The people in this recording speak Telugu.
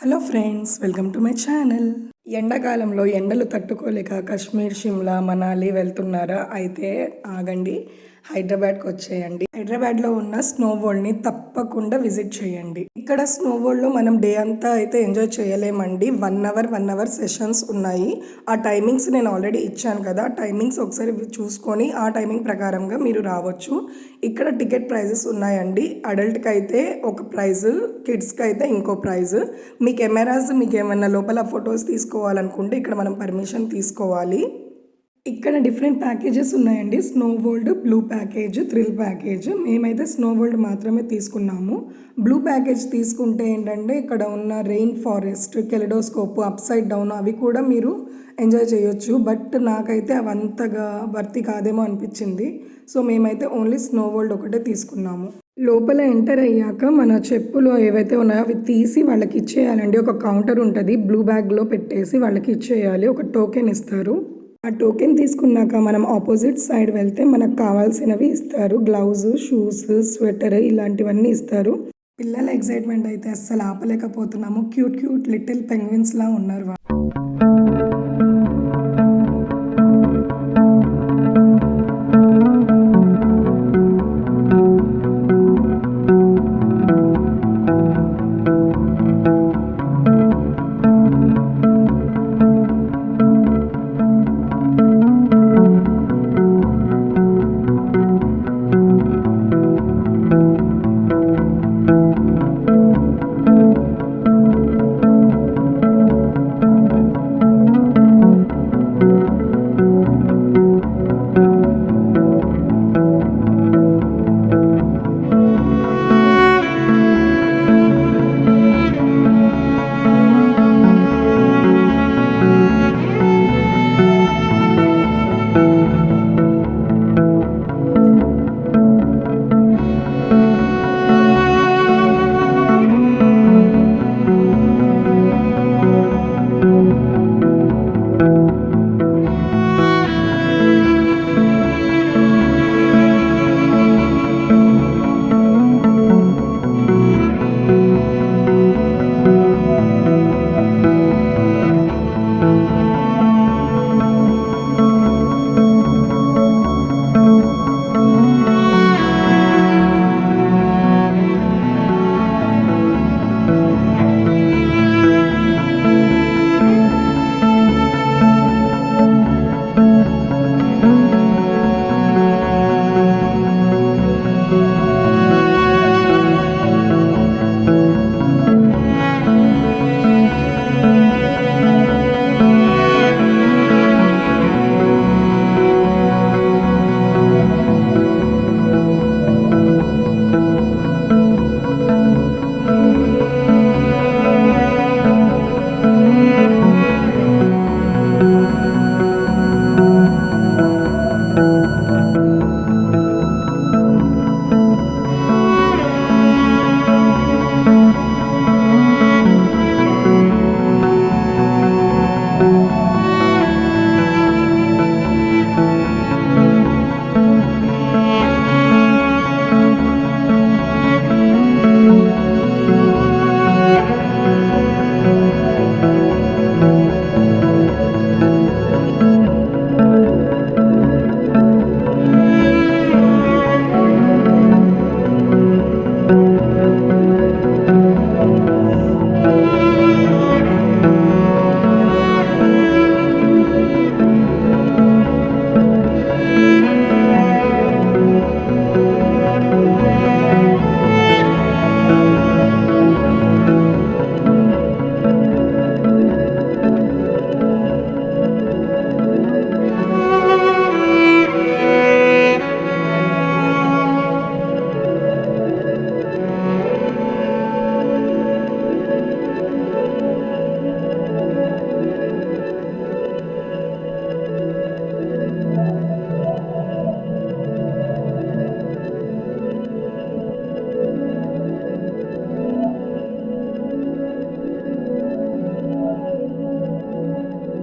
Hello friends, welcome to my channel. ఎండాకాలంలో ఎండలు తట్టుకోలేక కాశ్మీర్, షిమ్లా, మనాలి వెళ్తున్నారా? అయితే ఆగండి, హైదరాబాద్కి వచ్చేయండి. హైదరాబాద్లో ఉన్న స్నో వరల్డ్ని తప్పకుండా విజిట్ చేయండి. ఇక్కడ స్నో వరల్డ్లో మనం డే అంతా అయితే ఎంజాయ్ చేయలేమండి. 1 అవర్ సెషన్స్ ఉన్నాయి. ఆ టైమింగ్స్ నేను ఆల్రెడీ ఇచ్చాను కదా, టైమింగ్స్ ఒకసారి చూసుకొని ఆ టైమింగ్ ప్రకారంగా మీరు రావచ్చు. ఇక్కడ టికెట్ ప్రైజెస్ ఉన్నాయండి. అడల్ట్కి అయితే ఒక ప్రైజ్, కిడ్స్కి అయితే ఇంకో ప్రైజ్. మీ కెమెరాస్ మీకు ఏమన్నా లోపల ఫొటోస్ తీసుకోవాలనుకుంటే ఇక్కడ మనం పర్మిషన్ తీసుకోవాలి. ఇక్కడ డిఫరెంట్ ప్యాకేజెస్ ఉన్నాయండి. Snow world, blue package, thrill package. మేమైతే స్నో వరల్డ్ మాత్రమే తీసుకున్నాము. బ్లూ ప్యాకేజ్ తీసుకుంటే ఏంటంటే ఇక్కడ ఉన్న rain forest, kaleidoscope, up side down అవి కూడా మీరు ఎంజాయ్ చేయొచ్చు. బట్ నాకైతే అవి అంతగా వర్తి కాదేమో అనిపించింది. సో మేమైతే ఓన్లీ స్నో వరల్డ్ ఒకటే తీసుకున్నాము. లోపల ఎంటర్ అయ్యాక మన చెప్పులు ఏవైతే ఉన్నాయో అవి తీసి వాళ్ళకి ఇచ్చేయాలండి. ఒక కౌంటర్ ఉంటుంది, బ్లూ బ్యాగ్లో పెట్టేసి వాళ్ళకి ఇచ్చేయాలి. ఒక టోకెన్ ఇస్తారు. ఆ టోకెన్ తీసుకున్నాక మనం ఆపోజిట్ సైడ్ వెళ్తే మనకు కావాల్సినవి ఇస్తారు. గ్లౌజ్, షూస్, స్వెటర్ ఇలాంటివన్నీ ఇస్తారు. పిల్లల ఎగ్జైట్మెంట్ అయితే అస్సలు ఆపలేకపోతున్నాము. క్యూట్ లిటిల్ పెంగ్విన్స్లా ఉన్నారు.